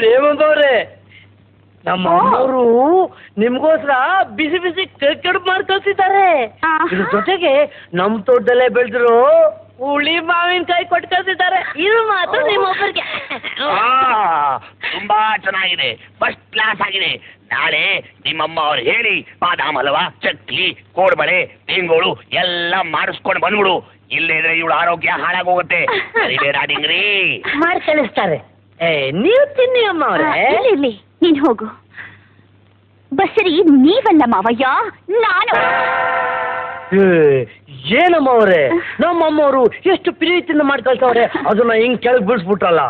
ಪ್ರೇಮದವ್ರೆ ನಮ್ಮ ಅಮ್ಮವರು ನಿಮ್ಗೋಸ್ಕರ ಬಿಸಿ ಬಿಸಿ ಕಡುಬು ಮಾಡಿ ಕಳ್ಸಿದ್ದಾರೆ. ಇದ್ರ ಜೊತೆಗೆ ನಮ್ ತೋಟದಲ್ಲೇ ಬೆಳೆದ್ರು ಹುಳಿ ಮಾವಿನಕಾಯಿ ಕೊಟ್ಟು ಕಳ್ಸಿದ್ದಾರೆ. ಇದು ಮಾತ್ರ ನಿಮ್ಮೊಬ್ಬರಿಗೆ ತುಂಬಾ ಚೆನ್ನಾಗಿದೆ, ಫಸ್ಟ್ ಕ್ಲಾಸ್ ಆಗಿದೆ. ನಾಳೆ ನಿಮ್ಮಮ್ಮ ಅವ್ರು ಹೇಳಿ ಬಾದಾಮ್ ಹಲ್ವಾ, ಚಕ್ಲಿ, ಕೋಡ್ಬಳೆ, ತೆಂಗೋಳು ಎಲ್ಲ ಮಾಡಿಸ್ಕೊಂಡು ಬಂದ್ಬಿಡು. ಇಲ್ಲದ್ರೆ ಇವಳು ಆರೋಗ್ಯ ಹಾಳಾಗೋಗುತ್ತೆ. ಡಿಂಗ್ರಿ ಮಾಡಿ ಕಳಿಸ್ತಾರೆ. ನೀವು ತಿನ್ನಿ ಅಮ್ಮ ಅವ್ರೆ. ಇರ್ಲಿ, ನೀನ್ ಹೋಗು. ಬಸರಿ ನೀವಲ್ಲ ಮಾವಯ್ಯ, ನಾನು. ಏನಮ್ಮ ಅವ್ರೆ, ನಮ್ಮಮ್ಮವರು ಎಷ್ಟು ಪ್ರೀತಿಯಿಂದ ಮಾಡಿ ಕಳ್ಸವ್ರೆ, ಅದನ್ನ ಹಿಂಗ್ ಕೆಳಗೆ ಬಿಡಿಸ್ಬಿಟ್ರಲ್ಲ.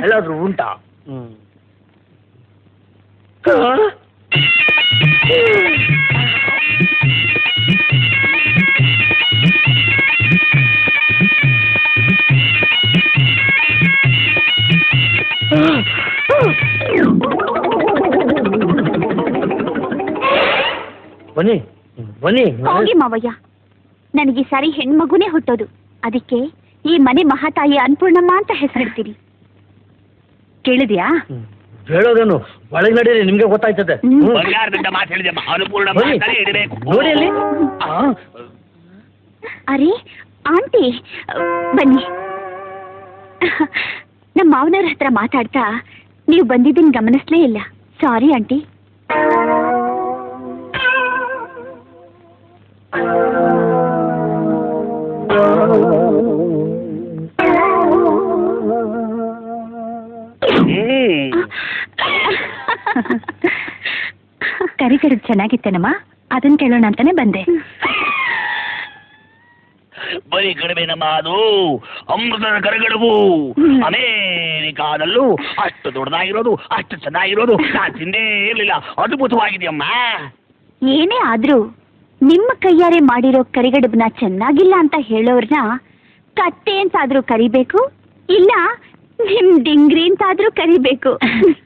ಎಲ್ಲಾದ್ರೂ ಉಂಟಾ? ಬನ್ನಿ ಬನ್ನಿ. ಹೋಗಿ ಮಾವಯ್ಯ, ನನಗೆ ಸಾರಿ ಹೆಣ್ಮಗುನೇ ಹುಟ್ಟೋದು. ಅದಕ್ಕೆ ಈ ಮನೆ ಮಹಾತಾಯಿ ಅನ್ನಪೂರ್ಣಮ್ಮ ಅಂತ ಹೆಸರಿಡ್ತೀನಿ. ಕೇಳಿದ್ಯಾ? ಹೇಳೋದೇನು, ಒಳಗೆ ನಡೀರಿ, ನಿಮ್ಗೆ ಗೊತ್ತಾಯ್ತದೆ. ನೋಡಿ ಅಲ್ಲಿ. ಅರೆ ಆಂಟಿ, ಬನ್ನಿ. ನಮ್ಮ ಮಾವನವ್ರ ಹತ್ರ ಮಾತಾಡ್ತಾ ನೀವು ಬಂದಿದ್ದನ್ನು ಗಮನಿಸ್ಲೇ ಇಲ್ಲ. Sorry aunty. ಕರಿಗಡುಬು ಚೆನ್ನಾಗಿತ್ತೇನಮ್ಮ, ಅದನ್ನ ಕೇಳೋಣ ಅಂತಾನೆ ಬಂದೆ. ಬರೀ ಕಡಿಮೆನಮ್ಮ, ಅದು ಅಮೃತದ ಕರಗಡುಬು. ಅಮೇರಿಕಾದಲ್ಲೂ ಅಷ್ಟು ದೊಡ್ಡದಾಗಿರೋದು, ಅಷ್ಟು ಚೆನ್ನಾಗಿರೋದು ನಾನು ತಿಂದೇ ಇರಲಿಲ್ಲ. ಅದ್ಭುತವಾಗಿದೆಯಮ್ಮ. ಏನೇ ಆದ್ರೂ ನಿಮ್ಮ ಕೈಯಾರೆ ಮಾಡಿರೋ ಕರಿಗಡುಬನ್ನ ಚೆನ್ನಾಗಿಲ್ಲ ಅಂತ ಹೇಳೋರ್ನ ಕತ್ತೆ ಅಂತಾದ್ರೂ ಕರಿಬೇಕು, ಇಲ್ಲ ನಿಮ್ ಡಿಂಗ್ರಿ ಅಂತಾದ್ರೂ ಕರಿಬೇಕು.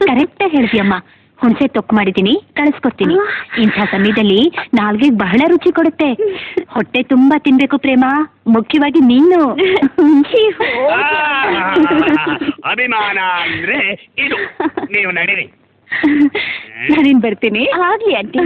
ಕರೆಕ್ಟ್ ಹೇಳ್ತೀಯಮ್ಮ. ಹುಣಸೆ ತೊಕ್ಕು ಮಾಡಿದ್ದೀನಿ, ಕಳಿಸ್ಕೊಡ್ತೀನಿ. ಇಂಥ ಸಮಯದಲ್ಲಿ ನಾಲ್ಗೆಗೆ ಬಹಳ ರುಚಿ ಕೊಡುತ್ತೆ. ಹೊಟ್ಟೆ ತುಂಬಾ ತಿನ್ಬೇಕು ಪ್ರೇಮ, ಮುಖ್ಯವಾಗಿ ನೀನು. ಅಭಿಮಾನ ಅಂದ್ರೆ ಇದು. ನೀವು ನಡೀರಿ. ನಾನಿನ್ ಬರ್ತೀನಿ. ಆಗ್ಲಿ ಆಂಟಿ.